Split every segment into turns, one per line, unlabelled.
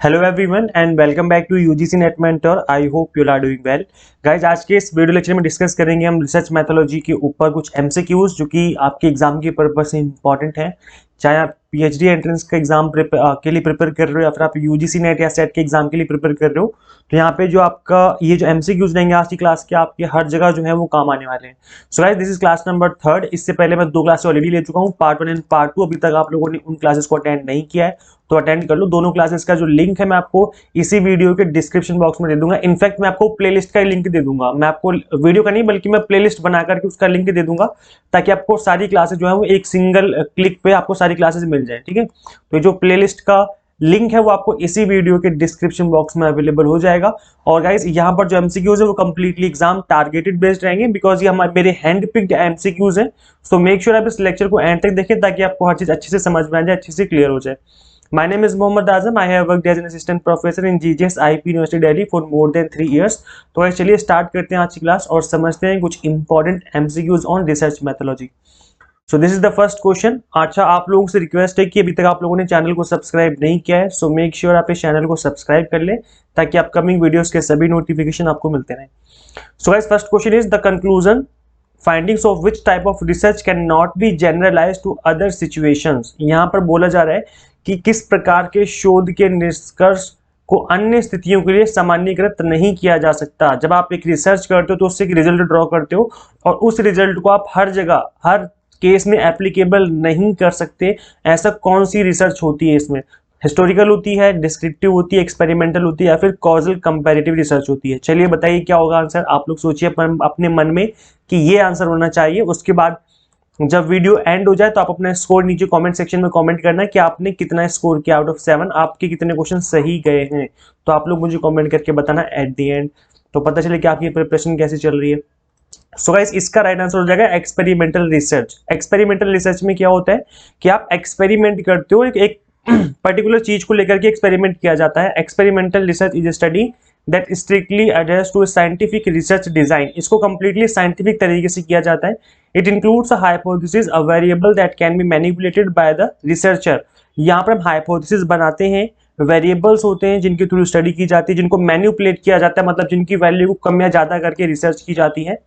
Hello everyone and welcome back to UGC NET mentor. I hope you are doing well. Guys, आज के इस video lecture में discuss करेंगे हम research mythology के ऊपर कुछ एमसीक्यूज जो कि आपके एग्जाम के पर्पज से इंपॉर्टेंट हैं। चाहे आप पीएचडी एंट्रेंस का एग्जाम के लिए प्रिपेयर कर रहे हो या फिर आप यूजीसी नेट या सेट के एग्जाम के लिए प्रिपेयर कर रहे हो, तो यहाँ पे जो आपका ये जो एमसीक्यूज रहेंगे आज की क्लास के, आपके हर जगह जो है वो काम आने वाले हैं। So guys, this is class number 3। इससे पहले मैं 2 क्लास ऑलरेडी ले चुका हूँ, पार्ट 1 एंड पार्ट 2। अभी तक आप लोगों ने उन क्लासेस को अटेंड नहीं किया है तो अटेंड कर लो। दोनों क्लासेस का जो लिंक है मैं आपको इसी वीडियो के डिस्क्रिप्शन बॉक्स में दे दूंगा। इनफैक्ट मैं आपको प्लेलिस्ट का लिंक दे दूंगा, मैं आपको वीडियो का नहीं बल्कि मैं प्लेलिस्ट बना करके उसका लिंक दे दूंगा ताकि आपको सारी क्लासेस जो है वो एक सिंगल क्लिक पे आपको सारी क्लासेस मिल जाए। ठीक है, तो जो प्लेलिस्ट का लिंक है वो आपको इसी वीडियो के डिस्क्रिप्शन बॉक्स में अवेलेबल हो जाएगा। और गाइस, यहाँ पर जो एमसीक्यूज है वो कंप्लीटली एग्जाम टारगेटेड बेस्ड रहेंगे बिकॉज ये हमारे मेरे हैंड पिक्ड एमसीक्यूज हैं। सो मेक श्योर आप इस लेक्चर को एंड तक देखें ताकि आपको हर चीज अच्छे से समझ में आ जाए, अच्छे से क्लियर हो जाए। My name is Mohammad Azam. I have worked as an assistant professor in GGS IP University Delhi for more than 3 years. तो गाइस चलिए स्टार्ट करते हैं आज की क्लास और समझते हैं कुछ important MCQs on research methodology. So this is the first question. अच्छा, आप लोगों से रिक्वेस्ट है कि अभी तक आप लोगों ने चैनल को सब्सक्राइब नहीं किया है, सो मेक श्योर आप इस चैनल को सब्सक्राइब कर ले ताकि अपकमिंग वीडियोस के सभी नोटिफिकेशन आपको मिलते रहें। So guys, first question is the conclusion findings of which type of research cannot be generalized to other situations। यहाँ पर बोला जा रहा है कि किस प्रकार के शोध के निष्कर्ष को अन्य स्थितियों के लिए सामान्यीकृत नहीं किया जा सकता। जब आप एक रिसर्च करते हो तो उससे एक रिजल्ट ड्रॉ करते हो और उस रिजल्ट को आप हर जगह हर केस में एप्लीकेबल नहीं कर सकते। ऐसा कौन सी रिसर्च होती है? इसमें हिस्टोरिकल होती है, डिस्क्रिप्टिव होती है, एक्सपेरिमेंटल होती है या फिर कॉजल कंपैरेटिव रिसर्च होती है? चलिए बताइए क्या होगा आंसर। आप लोग सोचिए अपने मन में कि ये आंसर होना चाहिए। उसके बाद जब वीडियो एंड हो जाए तो आप अपना स्कोर नीचे कमेंट सेक्शन में कमेंट करना है कि आपने कितना स्कोर किया आउट ऑफ 7, आपके कितने क्वेश्चन सही गए हैं। तो आप लोग मुझे कमेंट करके बताना एट द एंड, तो पता चले कि आपकी प्रिपरेशन कैसी चल रही है। सो गाइस, इसका राइट आंसर हो जाएगा एक्सपेरिमेंटल रिसर्च। एक्सपेरिमेंटल रिसर्च में क्या होता है कि आप एक्सपेरिमेंट करते हो, एक पर्टिकुलर चीज को लेकर के एक्सपेरिमेंट किया जाता है। Experimental research is a study that strictly adheres to scientific research design. इसको कंप्लीटली साइंटिफिक तरीके से किया जाता है। It includes a hypothesis, a variable that can be manipulated by the researcher. यहाँ पर हम हाइपोथेसिस बनाते हैं, वेरिएबल्स होते हैं जिनके थ्रू स्टडी की जाती है, जिनको मैनिपुलेट किया जाता है, मतलब जिनकी वैल्यू को कम या ज्यादा करके रिसर्च की जाती है।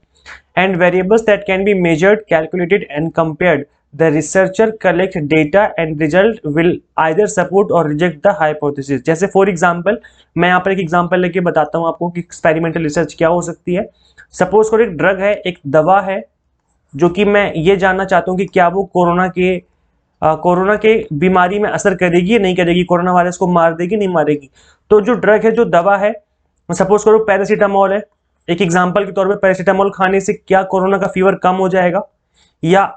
And variables that can be measured, calculated and compared. The researcher collect data and result will either support or reject the hypothesis। जैसे फॉर एग्जाम्पल मैं यहाँ पर एक एग्जाम्पल लेके बताता हूँ आपको कि एक्सपेरिमेंटल रिसर्च क्या हो सकती है। सपोज करो एक ड्रग है, एक दवा है, जो कि मैं ये जानना चाहता हूँ कि क्या वो कोरोना के बीमारी में असर करेगी या नहीं करेगी, कोरोना वायरस को मार देगी नहीं मारेगी। तो जो ड्रग है, जो दवा है, सपोज करो पैरासीटामोल है, एक एग्जाम्पल के तौर पर पैरासीटामोल खाने से क्या कोरोना का फीवर कम हो जाएगा, या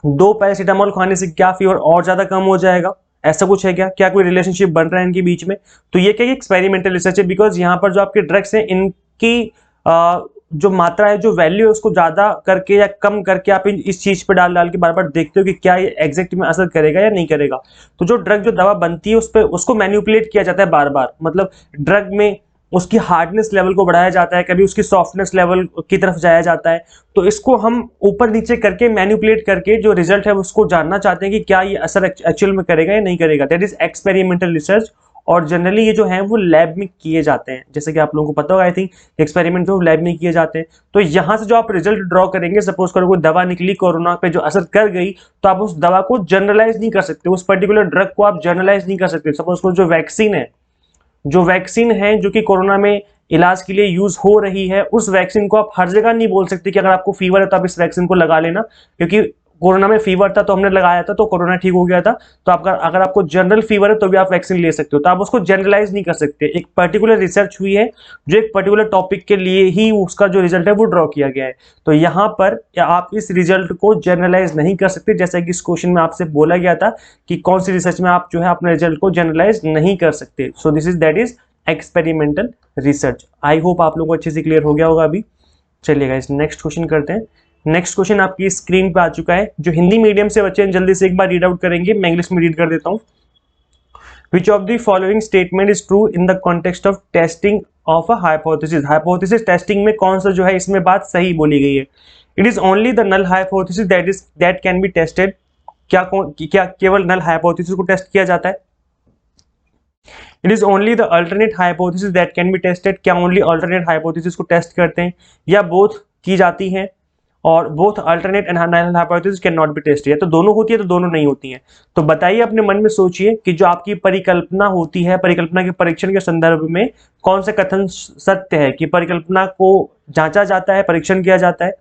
2 पैरासीटामोल खाने से क्या फीवर और ज्यादा कम हो जाएगा? ऐसा कुछ है क्या? क्या कोई रिलेशनशिप बन रहा है इनके बीच में? तो ये क्या एक्सपेरिमेंटल रिसर्च है बिकॉज यहाँ पर जो आपके ड्रग्स हैं इनकी जो मात्रा है, जो वैल्यू है, उसको ज्यादा करके या कम करके आप इस चीज पे डाल डाल के बार बार देखते हो कि क्या ये एग्जैक्ट में असर करेगा या नहीं करेगा। तो जो ड्रग, जो दवा बनती है उस पर उसको मैन्युपुलेट किया जाता है बार बार, मतलब ड्रग में उसकी हार्डनेस लेवल को बढ़ाया जाता है, कभी उसकी सॉफ्टनेस लेवल की तरफ जाया जाता है। तो इसको हम ऊपर नीचे करके मैनिपुलेट करके जो रिजल्ट है उसको जानना चाहते हैं कि क्या ये असर एक्चुअल में करेगा या नहीं करेगा। That is experimental research. और जनरली ये जो है वो लैब में किए जाते हैं, जैसे कि आप लोगों को पता होगा, आई थिंक एक्सपेरिमेंट तो लैब में किए जाते हैं। तो यहाँ से जो आप रिजल्ट ड्रॉ करेंगे, सपोज करो कोई दवा निकली, कोरोना पे जो असर कर गई, तो आप उस दवा को जनरलाइज नहीं कर सकते, उस पर्टिकुलर ड्रग को आप जनरलाइज नहीं कर सकते। सपोज करो जो वैक्सीन है जो कि कोरोना में इलाज के लिए यूज हो रही है, उस वैक्सीन को आप हर जगह नहीं बोल सकते कि अगर आपको फीवर है तो आप इस वैक्सीन को लगा लेना, क्योंकि कोरोना में फीवर था तो हमने लगाया था तो कोरोना ठीक हो गया था। तो अगर आपको जनरल फीवर है तो भी आप वैक्सीन ले सकते हो। तो आप उसको जनरलाइज नहीं कर सकते। एक पर्टिकुलर रिसर्च हुई है जो एक पर्टिकुलर टॉपिक के लिए ही उसका जो रिजल्ट है वो ड्रॉ किया गया है। तो यहाँ पर आप इस रिजल्ट को जनरलाइज नहीं कर सकते, जैसा कि इस क्वेश्चन में आपसे बोला गया था कि कौन सी रिसर्च में आप जो है अपने रिजल्ट को जनरलाइज नहीं कर सकते। सो this is that is experimental research. I hope आप लोगों को अच्छे से क्लियर हो गया होगा अभी। चलिए गाइस, नेक्स्ट क्वेश्चन करते हैं। नेक्स्ट क्वेश्चन आपकी स्क्रीन पे आ चुका है। जो हिंदी मीडियम से बच्चे हैं जल्दी से एक बार रीड आउट करेंगे, मैं इंग्लिश में रीड कर देता हूं। विच of the following statement is true in the context of testing of a hypothesis. Hypothesis testing में कौन सा जो है इसमें बात सही बोली गई है? It is only the null hypothesis that can be tested. क्या केवल नल हाइपोथेसिस को टेस्ट किया जाता है? It is only the alternate hypothesis that can be tested. क्या ओनली अल्टरनेट हाइपोथेसिस को टेस्ट करते हैं या बोथ की जाती हैं, और both alternate and null hypothesis can not be tested, या तो दोनों होती है तो दोनों नहीं होती हैं। तो बताइए, अपने मन में सोचिए कि जो आपकी परिकल्पना होती है, परिकल्पना के परीक्षण के संदर्भ में कौन सा कथन सत्य है, कि परिकल्पना को जांचा जाता है, परीक्षण किया जाता है,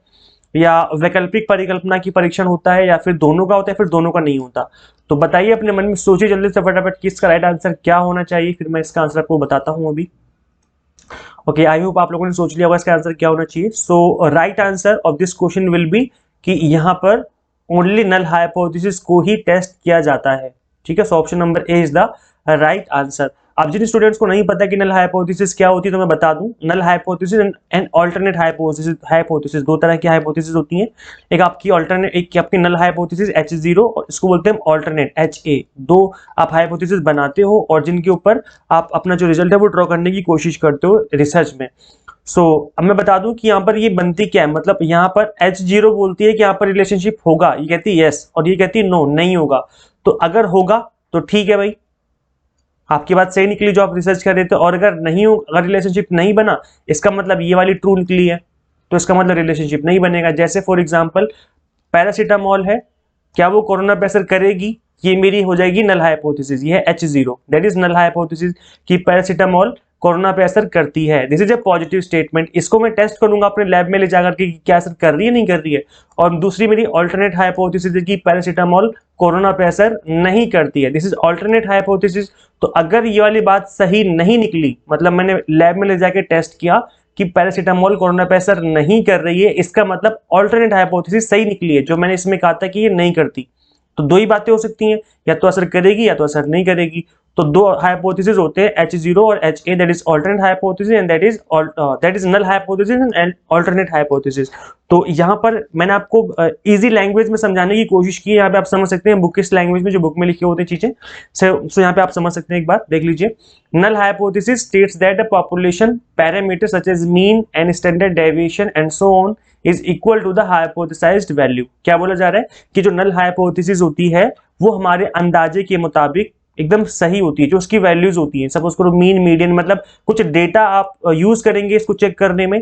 या वैकल्पिक परिकल्पना की परीक्षण होता है, या फिर दोनों का होता है, फिर दोनों का नहीं होता। तो बताइए अपने मन में, सोचिए जल्दी से फटाफट कि इसका राइट आंसर क्या होना चाहिए, फिर मैं इसका आंसर आपको बताता हूं अभी। ओके, आई होप आप लोगों ने सोच लिया होगा इसका आंसर क्या होना चाहिए। So right answer of this question will be कि यहाँ पर ओनली नल हाइपोथेसिस को ही टेस्ट किया जाता है। ठीक है, so option number A is the right answer. अब जिन स्टूडेंट्स को नहीं पता कि नल हाइपोथेसिस क्या होती है, तो मैं बता दूं, null hypothesis and alternate hypothesis दो तरह की हाइपोथेसिस होती हैं। एक आपकी अल्टरनेट, एक आपकी नल हाइपोथेसिस H0, और इसको बोलते हैं अल्टरनेट HA। दो आप हाइपोथेसिस बनाते हो और जिनके ऊपर आप अपना जो रिजल्ट है वो ड्रॉ करने की कोशिश करते हो रिसर्च में। अब मैं बता दूं कि यहाँ पर ये बनती क्या है, मतलब यहाँ पर H0 बोलती है कि यहाँ पर रिलेशनशिप होगा, ये कहती है यस, और ये कहती है नो, नहीं होगा। तो अगर होगा तो ठीक है भाई, आपकी बात सही निकली जो आप रिसर्च कर रहे थे, और अगर नहीं हो, अगर रिलेशनशिप नहीं बना, इसका मतलब ये वाली ट्रू निकली है, तो इसका मतलब रिलेशनशिप नहीं बनेगा। जैसे फॉर एग्जांपल पैरासीटामोल है, क्या वो कोरोना पे असर करेगी, ये मेरी हो जाएगी नल हाइपोथेसिस, ये है H0, that is null hypothesis कि पैरासीटामोल कोरोना पे असर करती है। This is a positive statement, इसको मैं टेस्ट करूंगा अपने लैब में ले जाकर के क्या असर कर रही है, नहीं कर रही है। और दूसरी मेरी अल्टरनेट हाइपोथेसिस है कि पैरासीटामोल कोरोना पे असर नहीं करती है, दिस इज अल्टरनेट हाइपोथेसिस। तो अगर ये वाली बात सही नहीं निकली, मतलब मैंने लैब में ले जाके टेस्ट किया कि पैरासीटामोल कोरोना पे असर नहीं कर रही है, इसका मतलब अल्टरनेट हाइपोथेसिस सही निकली है, जो मैंने इसमें कहा था कि ये नहीं करती। तो दो ही बातें हो सकती हैं, या तो असर करेगी या तो असर नहीं करेगी। तो दो हाइपोथेसिस होते हैं H0 और HA, that is alternate hypothesis and that is null hypothesis and alternate hypothesis. तो यहाँ पर मैंने आपको इजी लैंग्वेज में समझाने की कोशिश की है, यहाँ पे आप समझ सकते हैं बुकिश लैंग्वेज में जो बुक में लिखे होते हैं चीजें। सो यहाँ पे आप समझ सकते हैं, एक बार देख लीजिए। Null hypothesis states that a population parameter such as mean and standard deviation and so on is equal to the hypothesized value. क्या बोला जा रहा है कि जो नल हाइपोथेसिस होती है वो हमारे अंदाजे के मुताबिक एकदम सही होती है, जो उसकी वैल्यूज होती है। सपोज करो मीन, मीडियन, मतलब कुछ डेटा आप यूज करेंगे इसको चेक करने में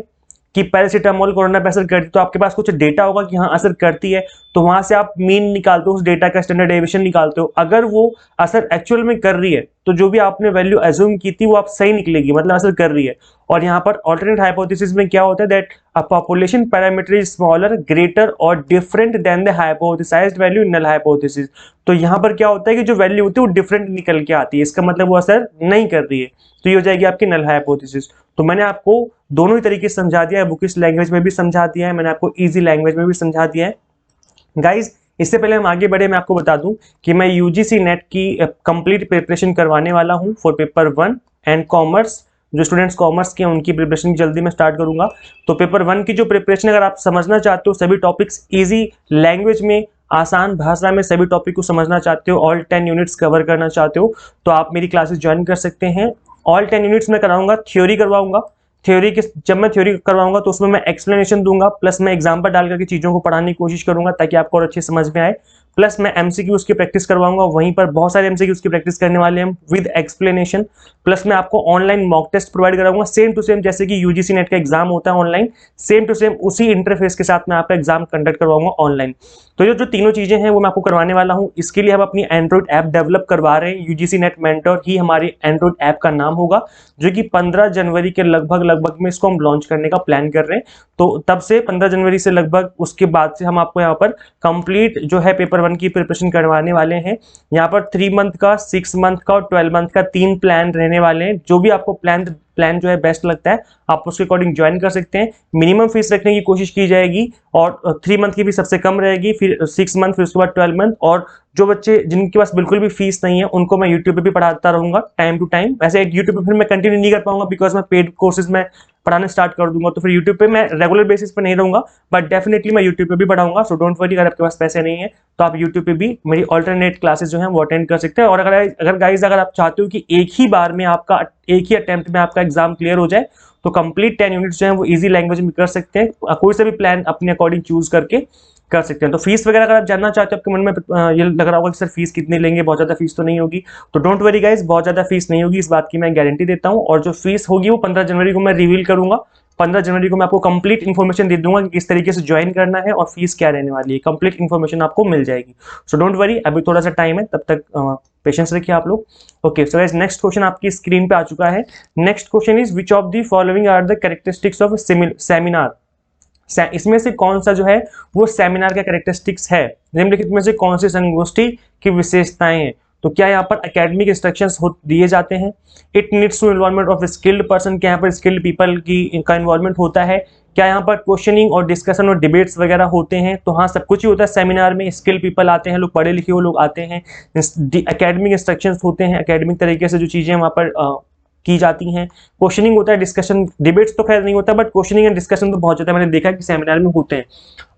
कि पैरासीटामोल कोरोना पे असर करती, तो आपके पास कुछ डेटा होगा कि हाँ असर करती है, तो वहां से आप मीन निकालते हो, उस डेटा का स्टैंडर्ड डेविएशन निकालते हो। अगर वो असर एक्चुअल में कर रही है तो जो भी आपने वैल्यू एज्यूम की थी वो आप सही निकलेगी, मतलब असर कर रही है। और यहाँ पर अल्टरनेट हाइपोथेसिस में क्या होता है, that a population parameter is smaller, greater और different than the hypothesized value in null hypothesis. तो यहाँ पर क्या होता है कि जो वैल्यू होती है वो डिफरेंट निकल के आती है, इसका मतलब वो असर नहीं कर रही है, तो ये हो जाएगी आपकी नल हाइपोथेसिस। तो मैंने आपको दोनों ही तरीके से समझा दिया है, बुकिश लैंग्वेज में भी समझा दिया है, मैंने आपको इजी लैंग्वेज में भी समझा दिया है। गाइज, इससे पहले हम आगे बढ़े, मैं आपको बता दूं कि मैं यूजीसी नेट की कंप्लीट प्रिपरेशन करवाने वाला हूं फॉर पेपर 1 एंड कॉमर्स। जो स्टूडेंट्स कॉमर्स के हैं उनकी प्रिपरेशन जल्दी मैं स्टार्ट करूंगा। तो पेपर 1 की जो प्रिपरेशन अगर आप समझना चाहते हो, सभी टॉपिक्स इजी लैंग्वेज में, आसान भाषा में सभी टॉपिक को समझना चाहते हो, ऑल 10 यूनिट्स कवर करना चाहते हो, तो आप मेरी क्लासेस ज्वाइन कर सकते हैं। ऑल 10 यूनिट्स में कराऊंगा, थ्योरी करवाऊंगा। थ्योरी के जब मैं थ्योरी करवाऊंगा तो उसमें मैं एक्सप्लेनेशन दूंगा, प्लस मैं एग्जाम्पल डाल करके चीजों को पढ़ाने की कोशिश करूंगा ताकि आपको और अच्छे समझ में आए। प्लस मैं एमसीक्यूज की प्रैक्टिस करवाऊंगा, वहीं पर बहुत सारे एमसीक्यूज की प्रैक्टिस करने वाले हैं विद एक्सप्लेनेशन। प्लस मैं आपको ऑनलाइन मॉक टेस्ट प्रोवाइड कराऊंगा, सेम टू सेम जैसे कि यूजीसी नेट का एग्जाम होता है ऑनलाइन, सेम टू सेम उसी इंटरफेस के साथ मैं आपका एग्जाम कंडक्ट करवाऊंगा ऑनलाइन। तो ये जो तीनों चीजें हैं वो मैं आपको करवाने वाला हूँ। इसके लिए हम अपनी एंड्रॉइड ऐप डेवलप करवा रहे हैं, यूजीसी नेट मेंटर ही हमारी एंड्रॉइड ऐप का नाम होगा, जो कि 15 जनवरी के लगभग में इसको हम लॉन्च करने का प्लान कर रहे हैं। तो तब से 15 जनवरी से लगभग उसके बाद से हम आपको यहाँ पर कंप्लीट जो है पेपर 1 की प्रिपरेशन करवाने वाले हैं। यहाँ पर 3 मंथ का, 6 मंथ का और 12 मंथ का 3 प्लान रहने वाले हैं। जो भी आपको प्लान जो है बेस्ट लगता है आप उसके अकॉर्डिंग ज्वाइन कर सकते हैं। मिनिमम फीस रखने की कोशिश की जाएगी, और 3 मंथ की भी सबसे कम रहेगी, फिर 6 मंथ, फिर उसके बाद 12 मंथ। और जो बच्चे जिनके पास बिल्कुल भी फीस नहीं है उनको मैं यूट्यूब पे भी पढ़ाता रहूंगा टाइम टू टाइम। वैसे यूट्यूब पे फिर मैं कंटिन्यू नहीं कर पाऊंगा बिकॉज मैं पेड कोर्सेज में पढ़ाना स्टार्ट कर दूंगा, तो फिर यूट्यूब पे मैं रेगुलर बेसिस पे नहीं रहूंगा, बट डेफिनेटली मैं यूट्यूब पे भी पढ़ाऊंगा। सो डोंट वरी, अगर आपके पास पैसे नहीं है तो आप यूट्यूब पे भी मेरी ऑल्टरनेट क्लासेस जो है वो अटेंड कर सकते हैं। और अगर गाइज अगर आप चाहते हो कि एक ही बार में आपका, एक ही अटेम्प्ट में आपका एग्जाम क्लियर हो जाए, तो कंप्लीट 10 यूनिट्स जो है वो इजी लैंग्वेज में कर सकते हैं। कोई सा भी प्लान अपने अकॉर्डिंग चूज करके कर सकते हैं। तो फीस वगैरह अगर आप जानना चाहते हो, आपके मन में ये लग रहा होगा कि सर फीस कितनी लेंगे, बहुत ज़्यादा फीस तो नहीं होगी, तो डोंट वरी गाइस, बहुत ज़्यादा फीस नहीं होगी, इस बात की मैं गारंटी देता हूँ। और जो फीस होगी वो 15 जनवरी को मैं रिवील करूंगा। 15 जनवरी को मैं आपको कंप्लीट इन्फॉर्मेशन दे दूंगा कि किस तरीके से ज्वाइन करना है और फीस क्या रहने वाली है, कंप्लीट इन्फॉर्मेशन आपको मिल जाएगी। सो डोंट वरी, अभी थोड़ा सा टाइम है, तब तक पेशेंस रखिए आप लोग। Okay, so guys next question आपकी स्क्रीन पे आ चुका है। Next question is which of the following are the characteristics of seminar. इसमें से कौन सा जो है वो सेमिनार का कैरेक्टरिस्टिक्स है, निम्नलिखित में से कौन सी संगोष्ठी की विशेषताएं हैं। तो क्या यहाँ पर एकेडमिक इंस्ट्रक्शंस दिए जाते हैं, it needs to involvement of skilled person, क्या यहाँ पर स्किल्ड पीपल की का इन्वॉल्वमेंट होता है, क्या यहाँ पर क्वेश्चनिंग और डिस्कशन और डिबेट्स वगैरह होते हैं। तो हाँ, सब कुछ ही होता है सेमिनार में, स्किल्ड पीपल आते हैं, लोग पढ़े लिखे हुए लोग आते हैं, एकेडमिक इंस्ट्रक्शंस होते हैं, एकेडमिक तरीके से जो चीज़ें वहाँ पर की जाती हैं, क्वेश्चनिंग होता है, डिस्कशन, डिबेट्स तो खैर नहीं होता, बट क्वेश्चनिंग एंड डिस्कशन तो बहुत ज़्यादा मैंने देखा है कि सेमिनार में होते हैं,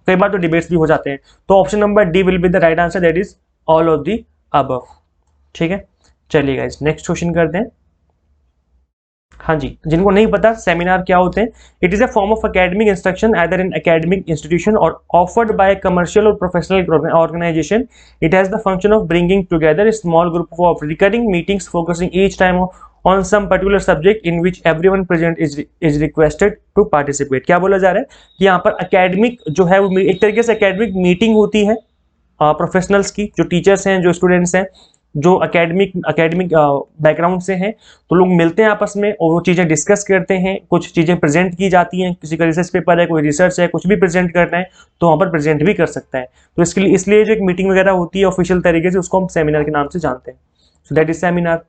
कई बार तो डिबेट्स भी हो जाते हैं। तो option number D will be the right answer, that is all of the above. ठीक है, चलिए गाइस नेक्स्ट क्वेश्चन करते हैं। हाँ जी, जिनको नहीं पता सेमिनार क्या होते हैं, it is a form of academic instruction either in academic institution or offered by commercial or professional organization. It has the function of bringing together a small group of recurring meetings focusing each time on some particular subject in which everyone present is requested to participate। क्या बोला जा रहा है कि यहाँ पर academic जो है वो एक तरीके से एकेडमिक मीटिंग होती है प्रोफेशनल्स की, जो टीचर्स हैं, जो स्टूडेंट्स हैं, जो एकेडमिक बैकग्राउंड से हैं, तो लोग मिलते हैं आपस में और वो चीज़ें डिस्कस करते हैं, कुछ चीज़ें प्रेजेंट की जाती हैं, किसी का रिसर्च पेपर है, कोई रिसर्च है, कुछ भी प्रेजेंट करना है तो वहाँ पर प्रेजेंट भी कर सकता है। तो इसके लिए इसलिए जो एक मीटिंग वगैरह होती है ऑफिशियल तरीके से, उसको हम सेमिनार के नाम से जानते हैं। So that is seminar.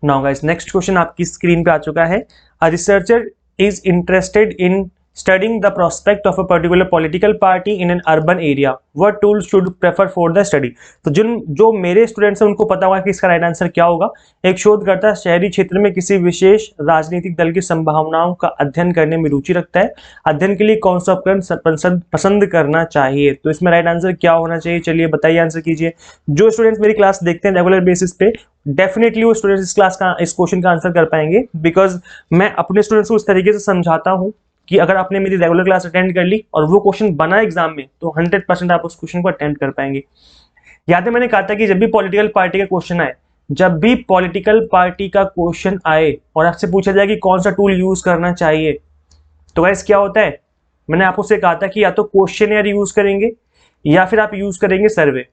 Now guys next question आपकी स्क्रीन पे आ चुका है। A researcher is interested in studying the prospect of a particular political party in an urban area, what tools should prefer for the study। तो जो मेरे students हैं उनको पता होगा कि इसका राइट आंसर क्या होगा। एक शोधकर्ता शहरी क्षेत्र में किसी विशेष राजनीतिक दल की संभावनाओं का अध्ययन करने में रुचि रखता है, अध्ययन के लिए कौन सा उपकरण पसंद करना चाहिए। तो इसमें राइट आंसर क्या होना चाहिए, चलिए बताइए, आंसर कीजिए। जो स्टूडेंट्स मेरी क्लास देखते हैं रेगुलर बेसिस पे, डेफिनेटली वो स्टूडेंट्स इस क्लास का इस क्वेश्चन का आंसर कर पाएंगे, बिकॉज मैं अपने स्टूडेंट्स को इस तरीके से समझाता हूँ कि अगर आपने मेरी रेगुलर क्लास अटेंड कर ली और वो क्वेश्चन बना एग्जाम में, तो 100% आप उस क्वेश्चन को अटेंड कर पाएंगे। याद है मैंने कहा था कि जब भी पॉलिटिकल पार्टी का क्वेश्चन आए, जब भी पॉलिटिकल पार्टी का क्वेश्चन आए और आपसे पूछा जाए कि कौन सा टूल यूज करना चाहिए, तो गाइस क्या होता है, मैंने आपको से कहा था कि या तो क्वेश्चनर यूज करेंगे या फिर आप यूज करेंगे सर्वे।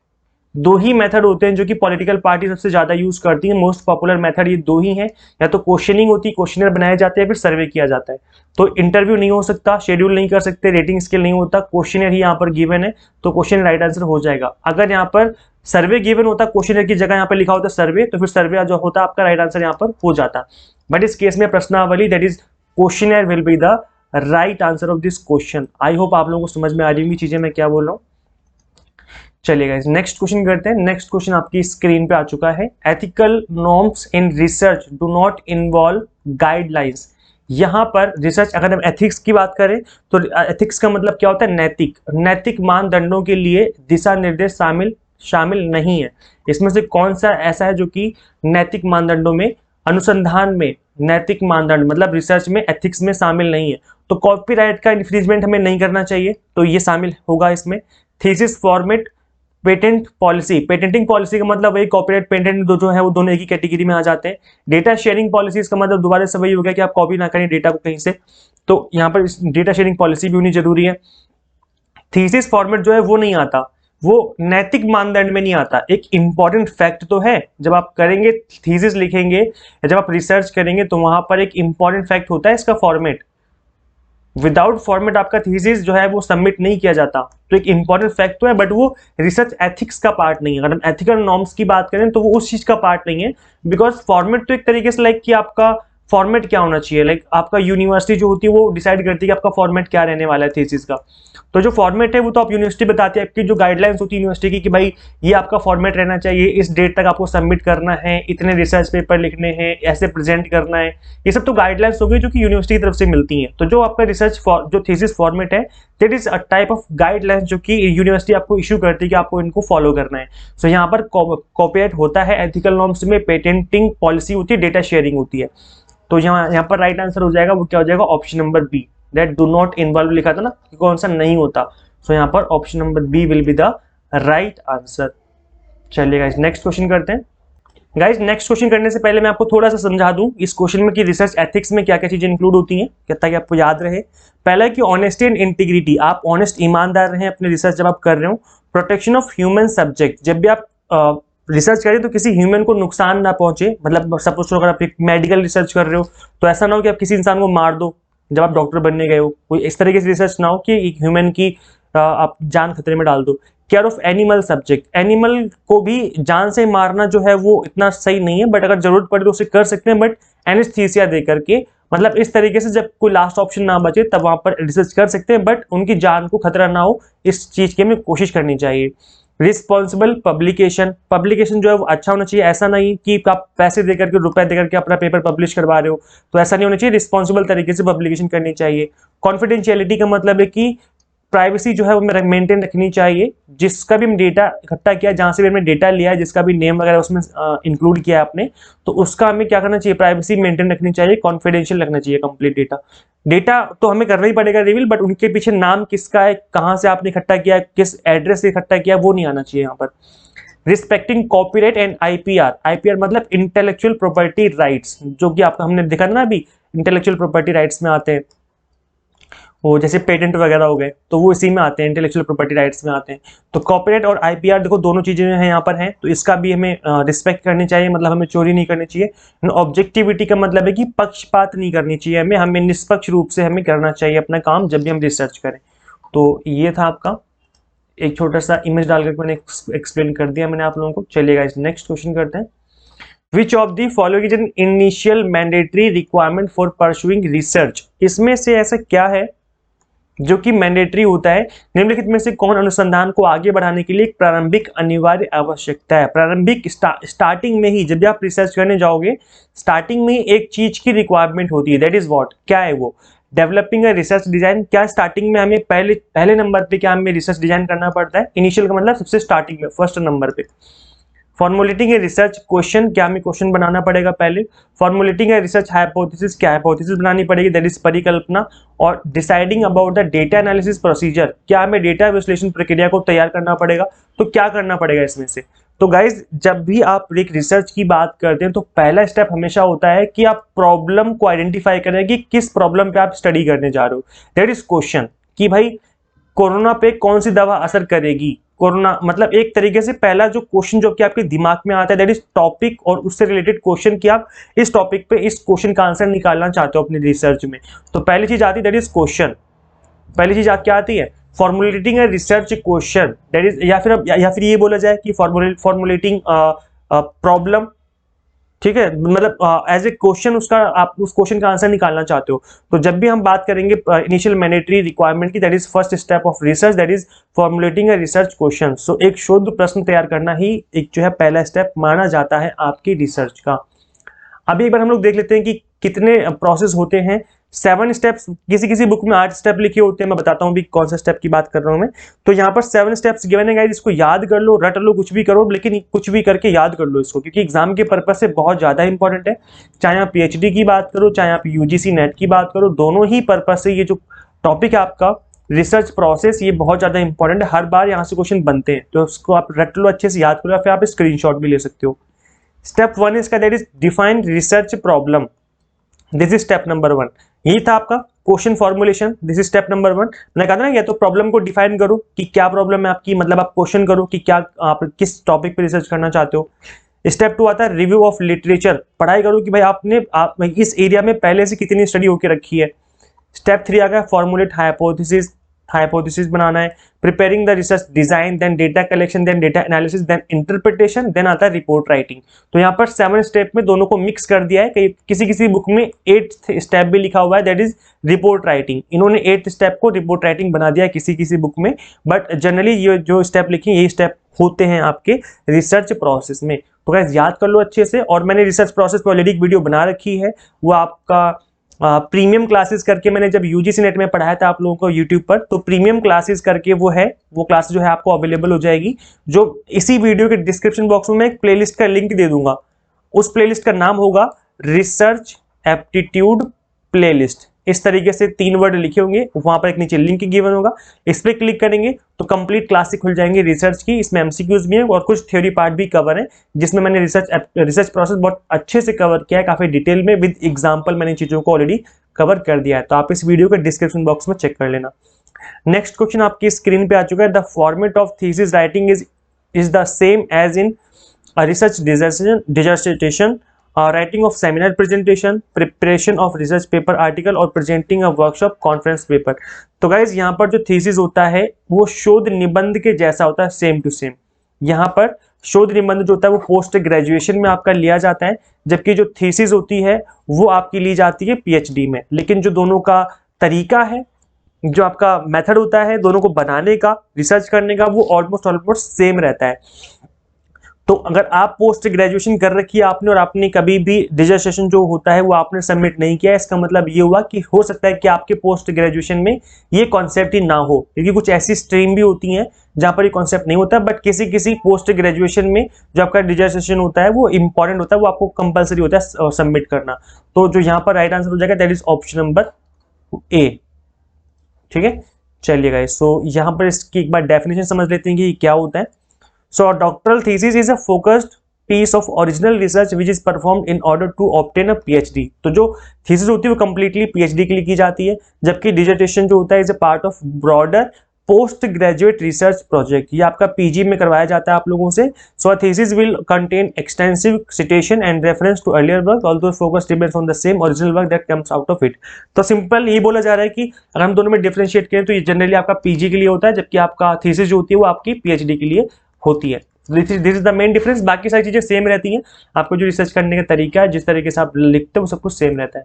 दो ही मेथड होते हैं जो कि पॉलिटिकल पार्टी सबसे ज्यादा यूज करती है, मोस्ट पॉपुलर मेथड ये दो ही हैं, या तो क्वेश्चनिंग होती है, क्वेश्चनर बनाए जाते हैं, फिर सर्वे किया जाता है। तो इंटरव्यू नहीं हो सकता, शेड्यूल नहीं कर सकते, रेटिंग स्केल नहीं होता, क्वेश्चनर ही यहाँ पर गिवन है, तो क्वेश्चन राइट आंसर हो जाएगा। अगर यहाँ पर सर्वे गिवन होता, क्वेश्चनर की जगह यहाँ पर लिखा होता सर्वे, तो फिर सर्वे जो होता आपका राइट आंसर यहाँ पर हो जाता। बट इस केस में प्रश्नावली that is questionnaire will be the right answer of this question. I hope आप लोगों को समझ में आ रही होंगी चीजें मैं क्या बोल रहा हूँ। चलिएगा नेक्स्ट क्वेश्चन करते हैं। नेक्स्ट क्वेश्चन आपकी स्क्रीन पे आ चुका है। Ethical norms in research do not involve guidelines. यहाँ पर रिसर्च, अगर हम एथिक्स की बात करें तो एथिक्स का मतलब क्या होता है, नैतिक मानदंडों के लिए दिशा निर्देश शामिल नहीं है। इसमें से कौन सा ऐसा है जो कि नैतिक मानदंडों में, अनुसंधान में नैतिक मानदंड मतलब रिसर्च में एथिक्स में शामिल नहीं है। तो कॉपीराइट का इन्फ्रिंजमेंट हमें नहीं करना चाहिए, तो ये शामिल होगा इसमें। Thesis format, patent policy, patenting policy का मतलब वही, कॉपीराइट पेटेंट जो है वो दोनों एक ही कैटेगरी में आ जाते हैं। डेटा शेयरिंग पॉलिसी का मतलब दोबारा से वही हो गया कि आप कॉपी ना करें डेटा को कहीं से, तो यहाँ पर डेटा शेयरिंग पॉलिसी भी होनी जरूरी है। थीसिस फॉर्मेट जो है वो नहीं आता, वो नैतिक मानदंड में नहीं आता। एक इंपॉर्टेंट फैक्ट तो है, जब आप करेंगे थीसिस लिखेंगे या जब आप रिसर्च करेंगे तो वहां पर एक इंपॉर्टेंट फैक्ट होता है इसका फॉर्मेट। विदाउट फॉर्मेट आपका थीसिस जो है वो सबमिट नहीं किया जाता, तो एक इंपॉर्टेंट फैक्ट तो है, बट वो रिसर्च एथिक्स का पार्ट नहीं है। अगर हम एथिकल नॉर्म्स की बात करें तो वो उस चीज का पार्ट नहीं है, बिकॉज फॉर्मेट तो एक तरीके से लाइक कि आपका फॉर्मेट क्या होना चाहिए, लाइक आपका यूनिवर्सिटी जो होती है वो डिसाइड करती है कि आपका फॉर्मेट क्या रहने वाला है थीसिस का। तो जो फॉर्मेट है वो तो आप यूनिवर्सिटी बताती है, आपकी जो गाइडलाइंस होती है यूनिवर्सिटी की कि भाई ये आपका फॉर्मेट रहना चाहिए, इस डेट तक आपको सबमिट करना है, इतने रिसर्च पेपर लिखने हैं, ऐसे प्रेजेंट करना है, ये सब तो गाइडलाइंस हो गई जो कि यूनिवर्सिटी की तरफ से मिलती हैं। तो जो आपका रिसर्च जो थीसिस फॉर्मेट है that is a type of guidelines जो कि यूनिवर्सिटी आपको इशू करती है कि आपको इनको फॉलो करना है। सो यहाँ पर कॉपीराइट होता है, एथिकल नॉर्म्स में पेटेंटिंग पॉलिसी होती है, डेटा शेयरिंग होती है। तो यहाँ पर राइट आंसर हो जाएगा वो क्या हो जाएगा, option number B, that do not involve लिखा था ना, कौन सा नहीं होता, सो यहाँ पर option number B will be the right answer. चलिए गाइस नेक्स्ट क्वेश्चन करते हैं। गाइस नेक्स्ट क्वेश्चन करने से पहले मैं आपको थोड़ा सा समझा दूं इस क्वेश्चन में कि रिसर्च एथिक्स में क्या क्या चीजें इंक्लूड होती हैं, ताकि आपको याद रहे। पहला है कि ऑनेस्टी एंड इंटीग्रिटी, आप ऑनेस्ट ईमानदार रहें अपने रिसर्च जब आप कर रहे हो। प्रोटेक्शन ऑफ ह्यूमन सब्जेक्ट, जब भी आप रिसर्च करें तो किसी ह्यूमन को नुकसान ना पहुंचे, मतलब सपोज अगर आप मेडिकल रिसर्च कर रहे हो तो ऐसा ना हो कि आप किसी इंसान को मार दो जब आप डॉक्टर बनने गए हो, कोई इस तरीके से रिसर्च ना हो कि एक ह्यूमन की आप जान खतरे में डाल दो। Care of animal subject, animal को भी जान से मारना जो है वो इतना सही नहीं है, बट अगर जरूरत पड़े तो उसे कर सकते हैं, बट एनेस्थीसिया दे करके, मतलब इस तरीके से जब कोई लास्ट ऑप्शन ना बचे तब वहां पर रिसर्च कर सकते हैं, बट उनकी जान को खतरा ना हो इस चीज की हमें कोशिश करनी चाहिए। रिस्पॉन्सिबल पब्लिकेशन, पब्लिकेशन जो है वो अच्छा होना चाहिए, ऐसा नहीं कि आप पैसे देकर के रुपए देकर के अपना पेपर पब्लिश करवा रहे हो, तो ऐसा नहीं होना चाहिए, रिस्पॉन्सिबल तरीके से पब्लिकेशन करनी चाहिए। कॉन्फिडेंशियलिटी का मतलब है कि प्राइवेसी जो है वो मेंटेन रखनी चाहिए, जिसका भी हम डेटा इकट्ठा किया, जहां से भी हमने डेटा लिया है, जिसका भी नेम वगैरह उसमें इंक्लूड किया है आपने, तो उसका हमें क्या करना चाहिए, प्राइवेसी मेंटेन रखनी चाहिए, कॉन्फिडेंशियल रखना चाहिए कंप्लीट डेटा। डेटा तो हमें करना ही पड़ेगा रिवील, बट उनके पीछे नाम किसका है, कहां से आपने इकट्ठा किया, किस एड्रेस से इकट्ठा किया, वो नहीं आना चाहिए यहाँ पर। Respecting copyright and IPR, IPR मतलब इंटेलेक्चुअल प्रॉपर्टी राइट्स, जो कि आपका हमने देखा ना अभी इंटेलेक्चुअल प्रॉपर्टी राइट्स में आते हैं, वो जैसे पेटेंट वगैरह हो गए तो वो इसी में आते हैं, इंटेलेक्चुअल प्रॉपर्टी राइट्स में आते हैं। तो कॉपीराइट और आईपीआर देखो दोनों चीजें हैं यहाँ पर हैं, तो इसका भी हमें रिस्पेक्ट करनी चाहिए, मतलब हमें चोरी नहीं करनी चाहिए। ऑब्जेक्टिविटी का मतलब है कि पक्षपात नहीं करनी चाहिए हमें, हमें निष्पक्ष रूप से हमें करना चाहिए अपना काम जब भी हम रिसर्च करें। तो ये था आपका एक छोटा सा इमेज डाल करके मैंने एक्सप्लेन कर दिया मैंने आप लोगों को। चलिएगा इस नेक्स्ट क्वेश्चन करते हैं। Which of the following is an initial mandatory requirement for pursuing research, इसमें से ऐसा क्या है जो कि मैंडेटरी होता है, निम्नलिखित में से कौन अनुसंधान को आगे बढ़ाने के लिए एक प्रारंभिक अनिवार्य आवश्यकता है। प्रारंभिक स्टार्टिंग में ही जब भी आप रिसर्च करने जाओगे, स्टार्टिंग में एक चीज की रिक्वायरमेंट होती है, दैट इज व्हाट, क्या है वो, डेवलपिंग अ रिसर्च डिजाइन। क्या स्टार्टिंग में हमें पहले नंबर पे क्या हमें रिसर्च डिजाइन करना पड़ता है, इनिशियल का मतलब सबसे स्टार्टिंग में फर्स्ट नंबर पे। फॉर्मुलेटिंग ए रिसर्च क्वेश्चन, क्या हमें क्वेश्चन बनाना पड़ेगा पहले। फॉर्मुलेटिंग ए रिसर्च हाइपोथेसिस, क्या हाइपोथेसिस बनानी पड़ेगी, दैट इज परिकल्पना। और deciding about the data analysis procedure, क्या हमें डेटा विश्लेषण प्रक्रिया को तैयार करना पड़ेगा। तो क्या करना पड़ेगा इसमें से, तो गाइज जब भी आप एक रिसर्च की बात करते हैं तो पहला स्टेप हमेशा होता है कि आप प्रॉब्लम को आइडेंटिफाई करें कि किस प्रॉब्लम पे आप स्टडी करने जा रहे हो, दैट इज क्वेश्चन, कि भाई कोरोना पे कौन सी दवा असर करेगी। कोरोना मतलब एक तरीके से पहला जो क्वेश्चन जो कि आपके दिमाग में आता है दैट इज टॉपिक, और उससे रिलेटेड क्वेश्चन कि आप इस टॉपिक पे इस क्वेश्चन का आंसर निकालना चाहते हो अपनी रिसर्च में। तो पहली चीज आती है दैट इज क्वेश्चन, पहली चीज क्या आती है, formulating a research question, that is, या फिर ये बोला जाए कि फॉर्मुलेटिंग प्रॉब्लम, ठीक है, मतलब एज ए क्वेश्चन उसका आप उस क्वेश्चन का आंसर निकालना चाहते हो। तो जब भी हम बात करेंगे इनिशियल मैंडेटरी रिक्वायरमेंट की, that is first step of research, that is formulating a research question. So एक शोध प्रश्न तैयार करना ही एक जो है पहला स्टेप माना जाता है आपकी रिसर्च का। अभी एक बार हम लोग देख लेते हैं कि कितने प्रोसेस होते हैं। 7 स्टेप्स, किसी किसी बुक में 8 स्टेप लिखे होते हैं, मैं बताता हूँ भी कौन सा स्टेप की बात कर रहा हूँ मैं। तो यहाँ पर 7 स्टेप्स गिवन है गाइस, इसको याद कर लो, रट लो, कुछ भी करो, लेकिन कुछ भी करके याद कर लो इसको, क्योंकि एग्जाम के पर्पज से बहुत ज्यादा इंपॉर्टेंट है। चाहे आप पीएचडी की बात करो, चाहे आप यूजीसी नेट की बात करो, दोनों ही पर्पज से ये जो टॉपिक है आपका रिसर्च प्रोसेस, ये बहुत ज्यादा इंपॉर्टेंट है। हर बार यहाँ से क्वेश्चन बनते हैं, तो उसको आप रट लो अच्छे से, याद करो, या फिर आप स्क्रीनशॉट भी ले सकते हो। स्टेप 1 इसका that is define research problem, this is step number 1। यही था आपका question formulation, this is step number 1। मैंने कहा था ना, या तो प्रॉब्लम को डिफाइन करो कि क्या प्रॉब्लम है आपकी, मतलब आप क्वेश्चन करो कि क्या आप किस टॉपिक पे रिसर्च करना चाहते हो। स्टेप 2 आता है रिव्यू ऑफ लिटरेचर, पढ़ाई करो कि भाई आप इस एरिया में पहले से कितनी स्टडी होकर रखी है। स्टेप 3 आ गया फॉर्मुलेट हाइपोथेसिस, हाइपोथेसिस बनाना है। Preparing the research design, then data collection, then data analysis, then interpretation, then आता है रिपोर्ट राइटिंग। तो यहाँ पर 7 स्टेप में दोनों को मिक्स कर दिया है, किसी किसी बुक में 8th स्टेप भी लिखा हुआ है, दैट इज रिपोर्ट राइटिंग। इन्होंने 8th स्टेप को रिपोर्ट राइटिंग बना दिया है किसी किसी बुक में, बट जनरली ये जो स्टेप लिखे यही स्टेप होते हैं आपके रिसर्च प्रोसेस में। तो गाइस याद कर लो अच्छे से। और मैंने रिसर्च प्रोसेस पर ऑलरेडी एक वीडियो बना रखी है, वो आपका प्रीमियम क्लासेस करके, मैंने जब यूजीसी नेट में पढ़ाया था आप लोगों को यूट्यूब पर, तो प्रीमियम क्लासेस करके वो है, वो क्लास जो है आपको अवेलेबल हो जाएगी, जो इसी वीडियो के डिस्क्रिप्शन बॉक्स में मैं एक प्लेलिस्ट का लिंक दे दूंगा। उस प्लेलिस्ट का नाम होगा रिसर्च एप्टीट्यूड प्लेलिस्ट। इस तरीके से 3 वर्ड लिखे होंगे, वहां पर एक नीचे लिंक गिवन होगा, इस पर क्लिक करेंगे तो कंप्लीट क्लासेस खुल जाएंगे रिसर्च की। इसमें एमसीक्यूज भी है और कुछ थ्योरी पार्ट भी कवर है, जिसमें मैंने रिसर्च प्रोसेस बहुत अच्छे से कवर किया है, काफी डिटेल में विद एग्जाम्पल मैंने चीजों को ऑलरेडी कवर कर दिया है। तो आप इस वीडियो के डिस्क्रिप्शन बॉक्स में चेक कर लेना। नेक्स्ट क्वेश्चन आपकी स्क्रीन पे आ चुका है। The format of thesis writing is the same as in research dissertation, writing of seminar presentation, preparation of research paper article और presenting a workshop conference paper। तो गाइज यहाँ पर जो थीसिस होता है वो शोध निबंध के जैसा होता है, सेम टू सेम। यहाँ पर शोध निबंध जो होता है वो पोस्ट ग्रेजुएशन में आपका लिया जाता है, जबकि जो थीसिस होती है वो आपकी ली जाती है पीएचडी में। लेकिन जो दोनों का तरीका है, जो आपका मेथड होता है दोनों को बनाने का, रिसर्च करने का, वो ऑलमोस्ट सेम रहता है। तो अगर आप पोस्ट ग्रेजुएशन कर रखी है आपने और आपने कभी भी डिसर्टेशन जो होता है वो आपने सबमिट नहीं किया है, इसका मतलब ये हुआ कि हो सकता है कि आपके पोस्ट ग्रेजुएशन में ये कॉन्सेप्ट ही ना हो, क्योंकि कुछ ऐसी स्ट्रीम भी होती हैं जहां पर ये कॉन्सेप्ट नहीं होता, बट किसी पोस्ट ग्रेजुएशन में जो आपका डिसर्टेशन होता है वो इंपॉर्टेंट होता है, वो आपको कंपलसरी होता है सबमिट करना। तो जो यहाँ पर राइट आंसर हो जाएगा that is option number A. ठीक है, चलिए गाइस, सो यहाँ पर इसकी एक बार डेफिनेशन समझ लेते हैं कि क्या होता है। So a doctoral thesis is a focused piece of original research which is performed in order to obtain a PhD। तो जो थीसिस होती है वो completely PhD के लिए की जाती है, जबकि डिसर्टेशन जो होता है is a part of broader post graduate research project, ये आपका पीजी में करवाया जाता है आप लोगों से। So thesis will contain extensive citation and reference to earlier work, although focus depends on the same original work that comes out of it. तो सिंपल ये बोला जा रहा है कि अगर हम दोनों में डिफरेंशिएट करें तो ये जनरली आपका पीजी के लिए होता है, जबकि आपका थीसिस जो होती है वो आपकी पीएचडी के लिए होती है। This is the main difference. बाकी सारी चीजें सेम रहती हैं, आपको जो रिसर्च करने का तरीका है, जिस तरीके से आप लिखते हो वो सब कुछ सेम रहता है।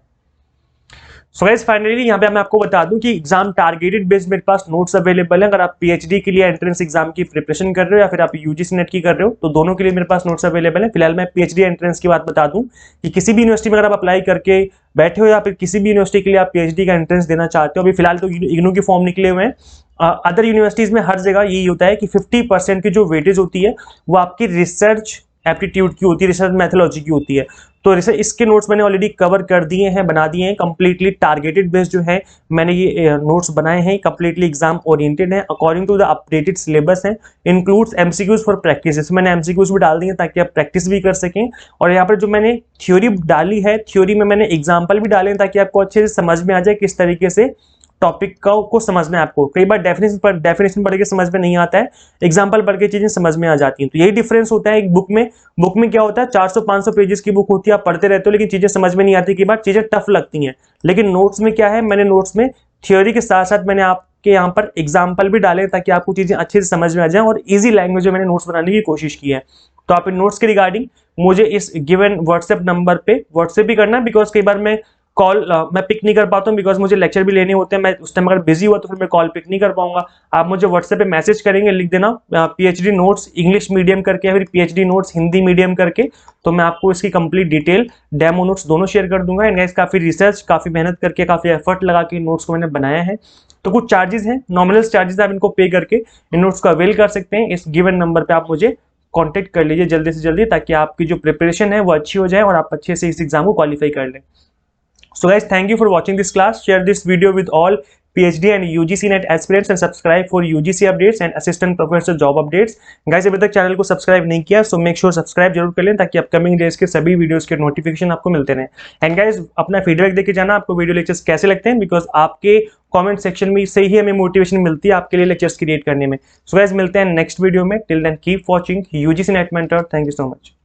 सो गाइस फाइनली यहाँ पे मैं आपको बता दूं कि एग्जाम टारगेटेड बेस्ड मेरे पास नोट्स अवेलेबल है। अगर आप पीएचडी के लिए एंट्रेंस एग्जाम की प्रिपरेशन कर रहे हो या फिर आप यूजीसी नेट की कर रहे हो, तो दोनों के लिए मेरे पास नोट्स अवेलेबल है। फिलहाल मैं पीएचडी एंट्रेंस की बात बता दूं कि किसी भी यूनिवर्सिटी में अगर आप अप्लाई करके बैठे हो या फिर किसी भी यूनिवर्सिटी के लिए आप पीएचडी का एंट्रेंस देना चाहते हो, अभी फिलहाल तो इग्नू के फॉर्म निकले हुए हैं, अदर यूनिवर्सिटीज में हर जगह यही होता है कि 50% की जो वेटेज होती है वो आपकी रिसर्च एप्टीट्यूड की होती है, रिसर्च मैथोलॉजी की होती है। तो रिसर्च इसके नोट्स मैंने ऑलरेडी कवर कर दिए हैं, बना दिए हैं, कंप्लीटली टारगेटेड बेस्ड जो है मैंने ये नोट्स बनाए हैं, कंप्लीटली एग्जाम ओरिएंटेड है, according to the updated syllabus है, इंक्लूड्स एमसीक्यूज फॉर प्रैक्टिस। मैंने एमसीक्यूज भी डाल दिए ताकि आप प्रैक्टिस भी कर सकें, और यहाँ पर जो मैंने थ्योरी डाली है, थ्योरी में मैंने एग्जाम्पल भी डाले हैं ताकि आपको अच्छे से समझ में आ जाए किस तरीके से टॉपिक को समझना है आपको। कई बार डेफिनेशन पढ़ के समझ में नहीं आता है, एग्जांपल पढ़ के चीजें समझ में आ जाती हैं। तो यही डिफरेंस होता है एक बुक में क्या होता है, 400-500 पेजेस की बुक होती है, आप पढ़ते रहते हो लेकिन चीजें समझ में नहीं आती, कई बार चीजें टफ लगती हैं। लेकिन नोट्स में क्या है, मैंने नोट्स में थ्योरी के साथ साथ मैंने आपके यहाँ पर एग्जाम्पल भी डाले ताकि आपको चीजें अच्छे से समझ में आ जाए, और ईजी लैंग्वेज में मैंने नोट्स बनाने की कोशिश की है। तो आप इन नोट्स के रिगार्डिंग मुझे इस गिवन व्हाट्सएप नंबर पे व्हाट्सएप भी करना है, बिकॉज कई बार मैं कॉल मैं पिक नहीं कर पाता हूँ, बिकॉज मुझे लेक्चर भी लेने होते हैं, मैं उस टाइम अगर बिजी हुआ तो फिर मैं कॉल पिक नहीं कर पाऊंगा। आप मुझे व्हाट्सएप पे मैसेज करेंगे, लिख देना पीएचडी नोट्स इंग्लिश मीडियम करके या फिर पीएचडी नोट्स हिंदी मीडियम करके, तो मैं आपको इसकी कंप्लीट डिटेल डेमो नोट्स दोनों शेयर कर दूंगा। एंड गाइस काफी रिसर्च, काफी मेहनत करके, काफी एफर्ट लगा के नोट्स को मैंने बनाया है। तो कुछ चार्जेस हैं, नॉमिनल चार्जेस, आप इनको पे करके इन नोट्स को अवेल कर सकते हैं। इस गिवन नंबर पर आप मुझे कॉन्टेक्ट कर लीजिए जल्दी से जल्दी, ताकि आपकी जो प्रिपरेशन है वो अच्छी हो जाए और आप अच्छे से इस एग्जाम को क्वालिफाई कर लें। So guys, thank you for watching this class. Share this video with all PhD and UGC NET aspirants and subscribe for UGC updates and assistant professor job updates. Guys, अभी तक channel को subscribe नहीं किया so make sure subscribe जरूर कर लें ताकि upcoming days के सभी वीडियोस के नोटिफिकेशन आपको मिलते रहें। एंड गाइज अपना फीडबैक देके जाना, आपको वीडियो लेक्चर्स कैसे लगते हैं, बिकॉज आपके कमेंट सेक्शन में से ही हमें मोटिवेशन मिलती है आपके लिए लेक्चर्स क्रिएट करने में। सो गाइज मिलते हैं नेक्स्ट वीडियो में, till then keep watching UGC NET Mentor। Thank you so much.